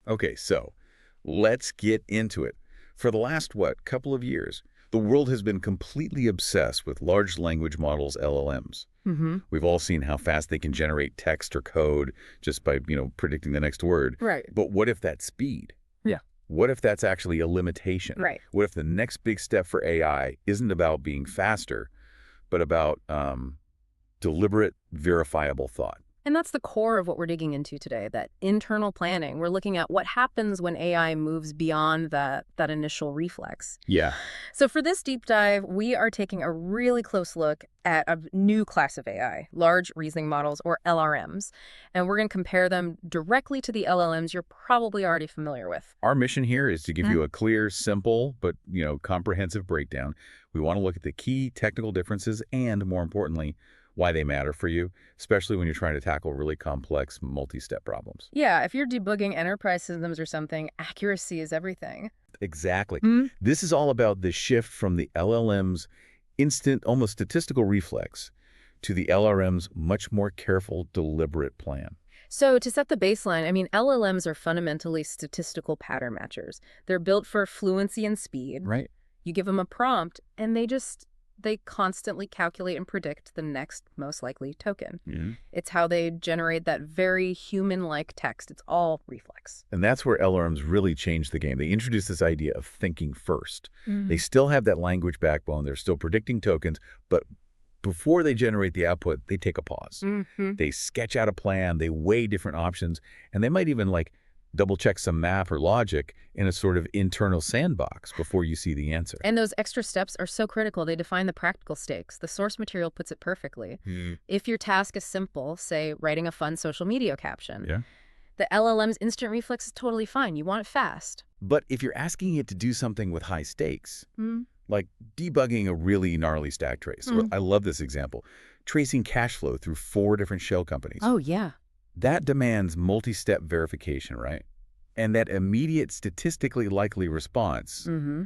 Okay, so let's get into it. For the last, couple of years, the world has been completely obsessed with large language models, LLMs. Mm-hmm. We've all seen how fast they can generate text or code just by, predicting the next word. Right. But what if that's speed? Yeah. What if that's actually a limitation? Right. What if the next big step for AI isn't about being faster, but about deliberate, verifiable thought? And that's the core of what we're digging into today, that internal planning. We're looking at what happens when AI moves beyond that initial reflex. Yeah. So for this deep dive, we are taking a really close look at a new class of AI, large reasoning models, or LRMs. And we're going to compare them directly to the LLMs you're probably already familiar with. Our mission here is to give you a clear, simple, but, comprehensive breakdown. We want to look at the key technical differences and, more importantly, why they matter for you, especially when you're trying to tackle really complex multi-step problems. Yeah, if you're debugging enterprise systems or something, accuracy is everything. Exactly. Mm. This is all about the shift from the LLM's instant, almost statistical reflex to the LRM's much more careful, deliberate plan. So to set the baseline, LLMs are fundamentally statistical pattern matchers. They're built for fluency and speed. Right? You give them a prompt, and they constantly calculate and predict the next most likely token. Yeah. It's how they generate that very human-like text. It's all reflex. And that's where LRMs really changed the game. They introduced this idea of thinking first. They Mm. still have that language backbone. They're still predicting tokens, but before they generate the output, they take a pause. Mm-hmm. They sketch out a plan, they weigh different options, and they might even double check some math or logic in a sort of internal sandbox before you see the answer. And those extra steps are so critical. They define the practical stakes. The source material puts it perfectly. If your task is simple, say writing a fun social media caption, Yeah. the LLM's instant reflex is totally fine. You want it fast. But if you're asking it to do something with high stakes, Mm. like debugging a really gnarly stack trace, or I love this example, tracing cash flow through 4 different shell companies, Oh, yeah. that demands multi-step verification, right? And that immediate statistically likely response, Mm-hmm.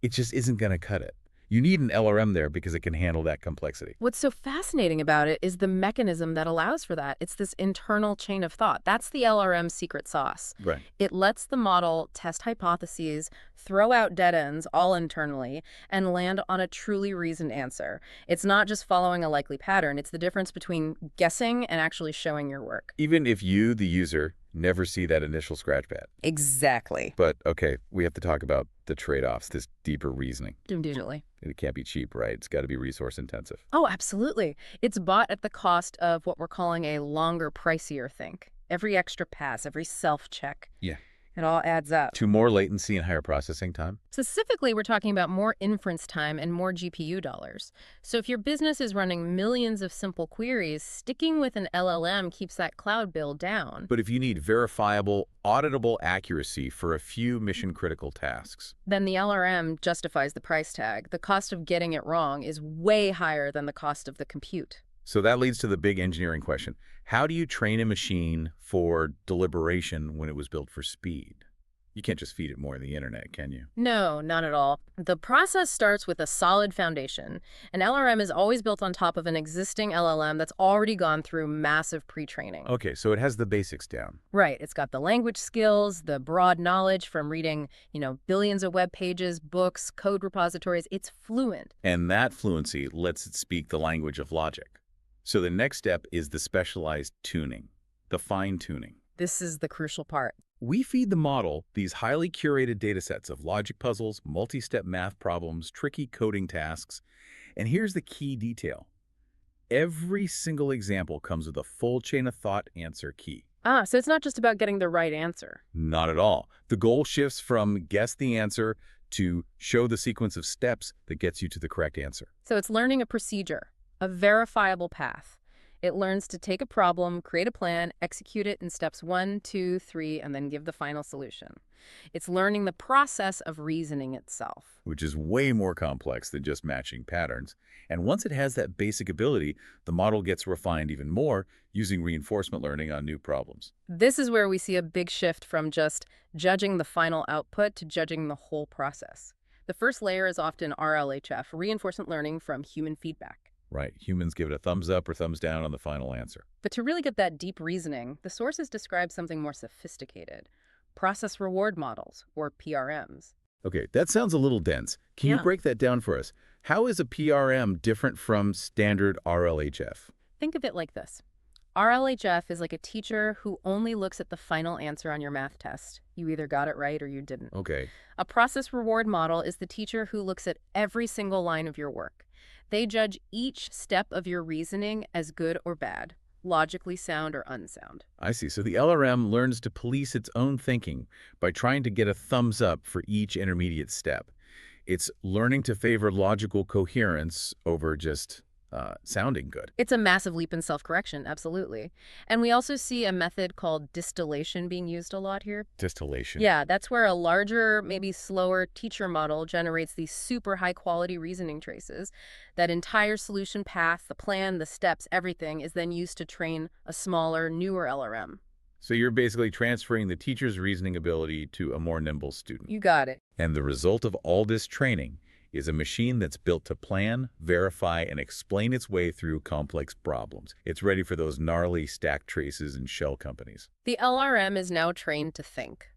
it just isn't going to cut it. You need an LRM there because it can handle that complexity. What's so fascinating about it is the mechanism that allows for that. It's this internal chain of thought. That's the LRM's secret sauce. Right. It lets the model test hypotheses, throw out dead ends all internally, and land on a truly reasoned answer. It's not just following a likely pattern. It's the difference between guessing and actually showing your work. Even if you, the user, never see that initial scratch pad. Exactly. But, okay, we have to talk about the trade-offs, this deeper reasoning. Digitally. It can't be cheap, right? It's got to be resource intensive. Oh, absolutely. It's bought at the cost of what we're calling a longer, pricier think. Every extra pass, every self-check. Yeah. It all adds up. To more latency and higher processing time? Specifically, we're talking about more inference time and more GPU dollars. So if your business is running millions of simple queries, sticking with an LLM keeps that cloud bill down. But if you need verifiable, auditable accuracy for a few mission-critical tasks. Then the LRM justifies the price tag. The cost of getting it wrong is way higher than the cost of the compute. So that leads to the big engineering question. How do you train a machine for deliberation when it was built for speed? You can't just feed it more of the internet, can you? No, not at all. The process starts with a solid foundation. An LRM is always built on top of an existing LLM that's already gone through massive pre-training. Okay, so it has the basics down. Right. It's got the language skills, the broad knowledge from reading, billions of web pages, books, code repositories. It's fluent. And that fluency lets it speak the language of logic. So the next step is the specialized tuning, the fine-tuning. This is the crucial part. We feed the model these highly curated datasets of logic puzzles, multi-step math problems, tricky coding tasks. And here's the key detail. Every single example comes with a full chain of thought answer key. So it's not just about getting the right answer. Not at all. The goal shifts from guess the answer to show the sequence of steps that gets you to the correct answer. So it's learning a procedure, a verifiable path. It learns to take a problem, create a plan, execute it in steps 1, 2, 3, and then give the final solution. It's learning the process of reasoning itself. Which is way more complex than just matching patterns. And once it has that basic ability, the model gets refined even more using reinforcement learning on new problems. This is where we see a big shift from just judging the final output to judging the whole process. The first layer is often RLHF, reinforcement learning from human feedback. Right. Humans give it a thumbs up or thumbs down on the final answer. But to really get that deep reasoning, the sources describe something more sophisticated. process reward models, or PRMs. Okay, that sounds a little dense. Can you Yeah. break that down for us? How is a PRM different from standard RLHF? Think of it like this. RLHF is like a teacher who only looks at the final answer on your math test. You either got it right or you didn't. Okay. A process reward model is the teacher who looks at every single line of your work. They judge each step of your reasoning as good or bad, logically sound or unsound. I see. So the LRM learns to police its own thinking by trying to get a thumbs up for each intermediate step. It's learning to favor logical coherence over just sounding good. It's a massive leap in self-correction, absolutely. And we also see a method called distillation being used a lot here. Distillation. Yeah, that's where a larger, maybe slower teacher model generates these super high-quality reasoning traces. That entire solution path, the plan, the steps, everything is then used to train a smaller, newer LRM. So you're basically transferring the teacher's reasoning ability to a more nimble student. You got it. And the result of all this training is a machine that's built to plan, verify, and explain its way through complex problems. It's ready for those gnarly stack traces and shell companies. The LRM is now trained to think.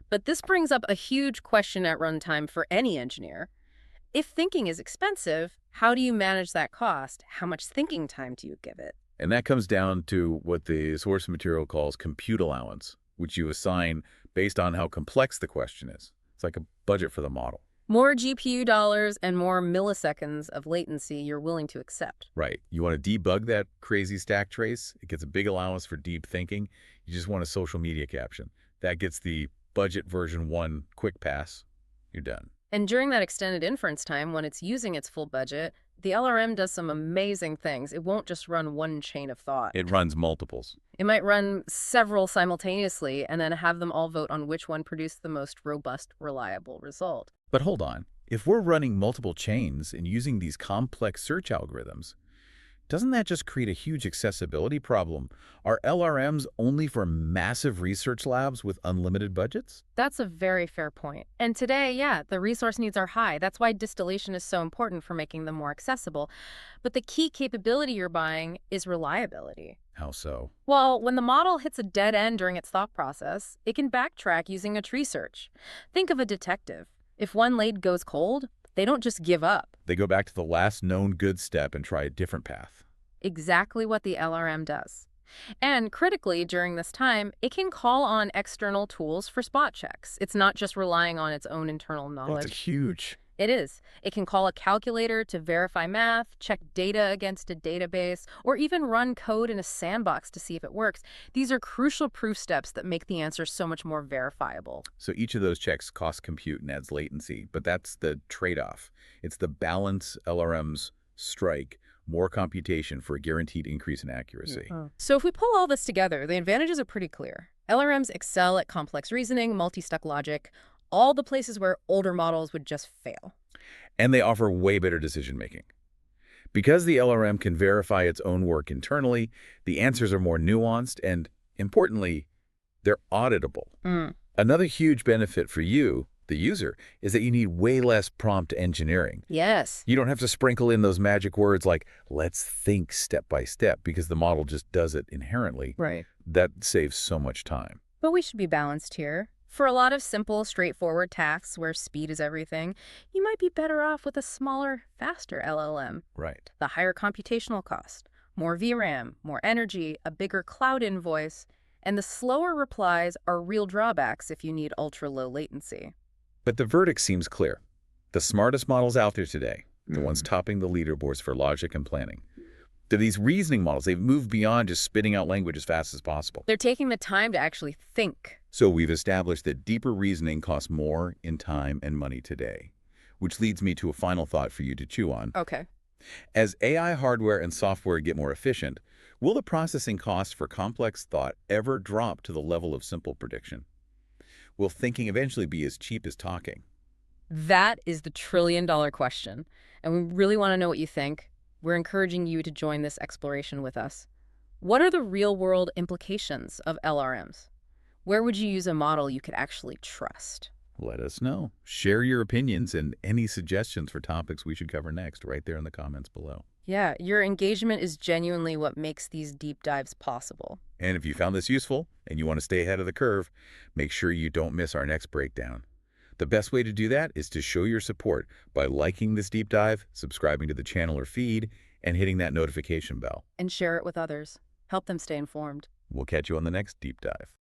But this brings up a huge question at runtime for any engineer. If thinking is expensive, how do you manage that cost? How much thinking time do you give it? And that comes down to what the source material calls compute allowance, which you assign based on how complex the question is. It's like a budget for the model. More GPU dollars and more milliseconds of latency you're willing to accept. Right. You want to debug that crazy stack trace? It gets a big allowance for deep thinking. You just want a social media caption. That gets the budget version 1 quick pass. You're done. And during that extended inference time, when it's using its full budget, the LRM does some amazing things. It won't just run one chain of thought. It runs multiples. It might run several simultaneously and then have them all vote on which one produced the most robust, reliable result. But hold on. If we're running multiple chains and using these complex search algorithms, doesn't that just create a huge accessibility problem? Are LRMs only for massive research labs with unlimited budgets? That's a very fair point. And today, yeah, the resource needs are high. That's why distillation is so important for making them more accessible. But the key capability you're buying is reliability. How so? Well, when the model hits a dead end during its thought process, it can backtrack using a tree search. Think of a detective. If one lead goes cold, they don't just give up. They go back to the last known good step and try a different path. Exactly what the LRM does. And critically, during this time, it can call on external tools for spot checks. It's not just relying on its own internal knowledge. That's huge. It is. It can call a calculator to verify math, check data against a database, or even run code in a sandbox to see if it works. These are crucial proof steps that make the answer so much more verifiable. So each of those checks costs compute and adds latency, but that's the trade-off. It's the balance LRMs strike, more computation for a guaranteed increase in accuracy. So if we pull all this together, the advantages are pretty clear. LRMs excel at complex reasoning, multi-step logic, all the places where older models would just fail. And they offer way better decision-making. Because the LRM can verify its own work internally, the answers are more nuanced and, importantly, they're auditable. Another huge benefit for you, the user, is that you need way less prompt engineering. Yes. You don't have to sprinkle in those magic words like, let's think step by step, because the model just does it inherently. Right. That saves so much time. But we should be balanced here. For a lot of simple, straightforward tasks where speed is everything, you might be better off with a smaller, faster LLM. Right. The higher computational cost, more VRAM, more energy, a bigger cloud invoice, and the slower replies are real drawbacks if you need ultra-low latency. But the verdict seems clear. The smartest models out there today, the ones topping the leaderboards for logic and planning, they're these reasoning models. They've moved beyond just spitting out language as fast as possible. They're taking the time to actually think. So we've established that deeper reasoning costs more in time and money today, which leads me to a final thought for you to chew on. Okay. As AI hardware and software get more efficient, will the processing costs for complex thought ever drop to the level of simple prediction? Will thinking eventually be as cheap as talking? That is the trillion-dollar question, and we really want to know what you think. We're encouraging you to join this exploration with us. What are the real-world implications of LRMs? Where would you use a model you could actually trust? Let us know. Share your opinions and any suggestions for topics we should cover next right there in the comments below. Yeah, your engagement is genuinely what makes these deep dives possible. And if you found this useful and you want to stay ahead of the curve, make sure you don't miss our next breakdown. The best way to do that is to show your support by liking this deep dive, subscribing to the channel or feed, and hitting that notification bell. And share it with others. Help them stay informed. We'll catch you on the next deep dive.